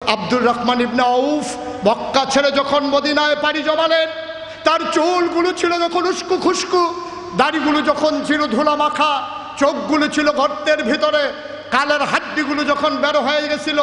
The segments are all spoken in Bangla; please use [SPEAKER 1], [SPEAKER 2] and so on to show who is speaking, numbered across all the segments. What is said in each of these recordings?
[SPEAKER 1] আব্দুর রহমান ইবনে আউফ মক্কা ছেড়ে যখন মদিনায় পাড়ি জমালেন, তার চুলগুলো ছিল যখন উস্কো খুস্কু, দাড়িগুলো যখন ছিল ধুলা মাখা, চোখগুলো ছিল গর্তের ভিতরে, কালের হাড্ডিগুলো যখন বের হয়ে গেছিল,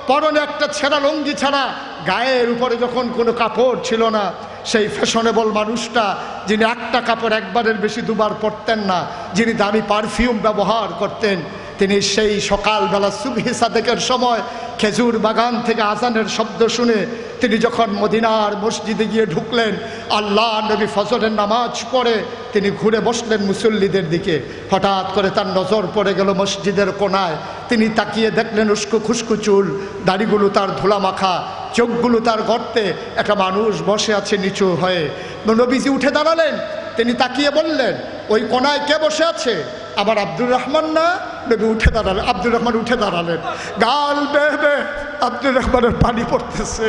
[SPEAKER 1] পরনে একটা ছেঁড়া লুঙ্গি ছাড়া, গায়ের উপরে যখন কোনো কাপড় ছিল না, সেই ফ্যাশনেবল মানুষটা যিনি একটা কাপড় একবারের বেশি দুবার পরতেন না, যিনি দামি পারফিউম ব্যবহার করতেন, তিনি সেই সকালবেলা সুবহি সাদেকের সময় খেজুর বাগান থেকে আজানের শব্দ শুনে তিনি যখন মদিনার মসজিদে গিয়ে ঢুকলেন, আল্লাহ নবী ফজরের নামাজ পড়ে তিনি ঘুরে বসলেন মুসল্লিদের দিকে। হঠাৎ করে তার নজর পড়ে গেল মসজিদের কোনায়। তিনি তাকিয়ে দেখলেন উস্কো খুস্কু চুল, দাড়িগুলো তার ধুলা মাখা, চোখগুলো তার গর্তে, একটা মানুষ বসে আছে নিচু হয়ে। নবীজি উঠে দাঁড়ালেন, তিনি তাকিয়ে বললেন, ওই কোনায় কে বসে আছে? আবার আব্দুর রহমান না? নবী উঠে দাঁড়ালেন, আব্দুর রহমান উঠে দাঁড়ালেন, গাল বেয়ে বেয়ে আব্দুর রহমানের পানি পড়তেছে।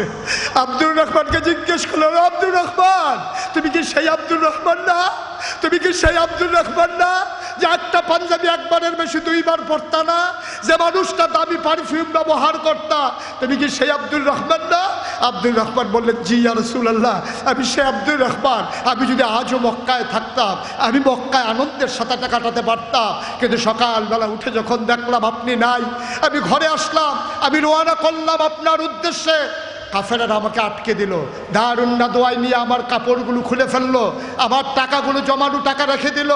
[SPEAKER 1] আব্দুর রহমানকে জিজ্ঞেস করলেন, আব্দুর রহমান, তুমি কি সেই আব্দুর রহমান না? তুমি কি সেই আব্দুর রহমান না যে একটা পাঞ্জাবি একবারের বেশি দুইবার পরতা না, যে মানুষটা দামি পারফিউম ব্যবহার করতা? তুমি কি সেই আব্দুর রহমান না? আব্দুর রহমান বললেন, জি ইয়া রাসূলুল্লাহ, আমি সেই আব্দুর রহমান। আমি যদি আজও মক্কায় থাকতাম, আমি মক্কায় আনন্দের সাথে কাটাতে পারতাম, কিন্তু সকালবেলা উঠে যখন দেখলাম আপনি নাই, আমি ঘরে আসলাম, আমি রওনা করলাম আপনার উদ্দেশ্যে। কাফেররা আমাকে আটকে দিল, দারুন নাদওয়ায় নিয়ে আমার কাপড়গুলো খুলে ফেললো, আমার টাকাগুলো জমানো টাকা রেখে দিল।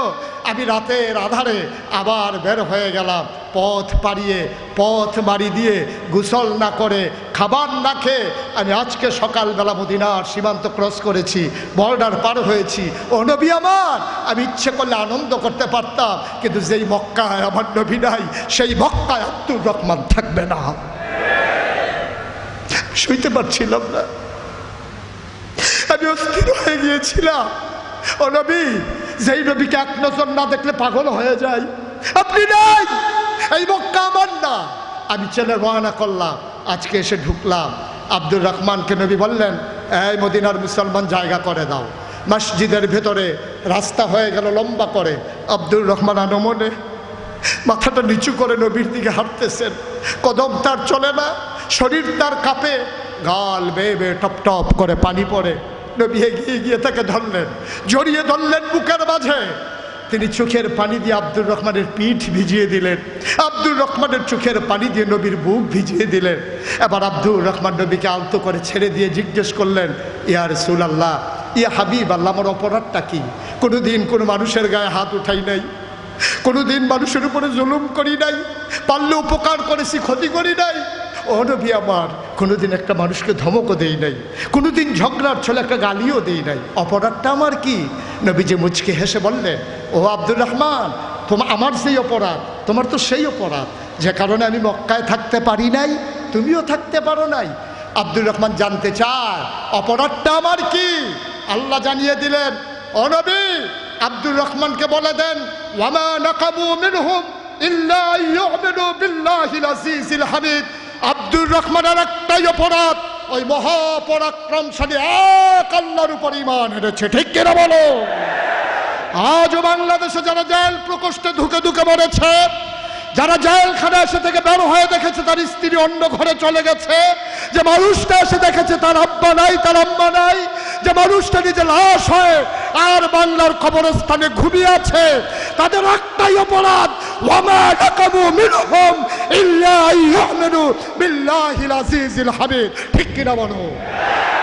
[SPEAKER 1] আমি রাতের আধারে আবার বের হয়ে গেলাম, পথ পাড়িয়ে পথ মারি দিয়ে গোসল না করে খাবার না খেয়ে আমি আজকে সকালবেলা মদিনার সীমান্ত ক্রস করেছি, বর্ডার পার হয়েছি। ও নবী আমার, আমি ইচ্ছে করলে আনন্দ করতে পারতাম, কিন্তু যেই মক্কায় আমার নবী নাই, সেই মক্কায় আব্দুর রহমান থাকবে না। শুইতে পারছিলাম না, আমি অস্থির হয়ে গিয়েছিলাম। ও নবী, যেই নবীকে এক নজর না দেখলে পাগল হয়ে যায়, আপনি নাই, এই মক্কা আমার না। আমি চলে রওনা করলাম, আজকে এসে ঢুকলাম। আব্দুর রহমানকে নবী বললেন, এই মদিনার মুসলমান জায়গা করে দাও। মসজিদের ভেতরে রাস্তা হয়ে গেল লম্বা করে। আব্দুর রহমান আনমনে মাথাটা নিচু করে নবীর দিকে হাঁটতেছেন, কদম তার চলে না, শরীর তার কাঁপে, গাল বেয়ে বেয়ে টপ টপ করে পানি পড়ে। নবী এগিয়ে গিয়ে তাকে ধরলেন, জড়িয়ে ধরলেন বুকের মাঝে। তিনি চোখের পানি দিয়ে আব্দুর রহমানের পিঠ ভিজিয়ে দিলেন, আব্দুর রহমানের চোখের পানি দিয়ে নবীর বুক ভিজিয়ে দিলেন। এবার আব্দুর রহমান নবীকে আলতো করে ছেড়ে দিয়ে জিজ্ঞেস করলেন, ইয়া রাসূলুল্লাহ, ইয়া হাবিব আল্লাহ, আমার অপরাধটা কি? কোনোদিন কোনো মানুষের গায়ে হাত উঠাই নাই, কোনোদিন মানুষের উপরে জুলুম করি নাই, পারলে উপকার করেছি, ক্ষতি করি নাই। ও নবী আমার, কোনোদিন একটা মানুষকে ধমকও দেই নাই, কোনোদিন ঝগড়ার ছলে একটা গালিও দেই নাই, অপরাধটা আমার কি? নবীজি মুচকে হেসে বললেন, ও আব্দুর রহমান, আমার সেই অপরাধ, তোমার তো সেই অপরাধ যে কারণে আমি মক্কায় থাকতে পারি নাই, তুমিও থাকতে পারো নাই। আব্দুর রহমান জানতে চায়, অপরাধটা আমার কি? আল্লাহ জানিয়ে দিলেন, ও নবী, আব্দুর রহমানকে বলে দেন, ওয়ামা নাকামু মিনহুম ইল্লা ইউমিনু বিল্লাহিল আজিজিল হামিদ। আব্দুর রহমানের একটাই অপরাধ, ওই মহাপরাক্রমশালী এক আল্লাহর উপর ঈমান এনেছে। ঠিক কিনা বলো? আজও বাংলাদেশে যারা জেল প্রকোষ্ঠে ধুকে ধুকে মরেছে, যারা জেলখানা এসে থেকে বের হয়ে দেখেছে তার স্ত্রী অন্য ঘরে চলে গেছে, যে মানুষটা এসে দেখেছে তার আব্বা নাই, তার আম্মা নাই, যে মানুষটা নিজে লাশ হয়ে আর বাংলার কবরস্থানে ঘুমিয়ে আছে, তাদের একটাই অপরাধ, ওয়ামা নাকামু মিনহুম ইল্লা ইউমিনু বিল্লাহিল আজিজিল হামিদ। ঠিক কিনা বলো?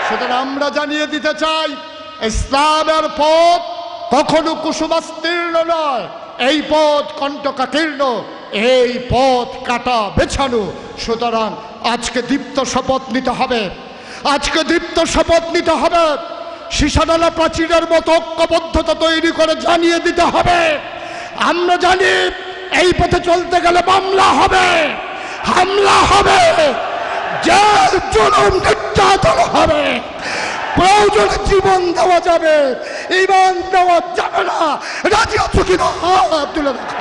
[SPEAKER 1] সুতরাং আমরা জানিয়ে দিতে চাই, ইসলামের পথ কখনো কুসুমাস্তীর্ণ নয়, এই পথ কণ্টকাকীর্ণ, এই পথ কাটা বেছানো। সুতরাং আজকে দীপ্ত শপথ নিতে হবে, আজকে দীপ্ত শপথ নিতে হবে, সীসাডালা প্রাচীরের মতো ঐক্যবদ্ধতা তৈরি করে জানিয়ে দিতে হবে, আমরা জানি এই পথে চলতে গেলে মামলা হবে, হামলা হবে, জেল জুলুম নির্যাতন হবে, প্রয়োজনে জীবন দেওয়া যাবে, ঈমান দেওয়া যাবে না। রাজি আছো কিনা? হাত তুলে দেখা।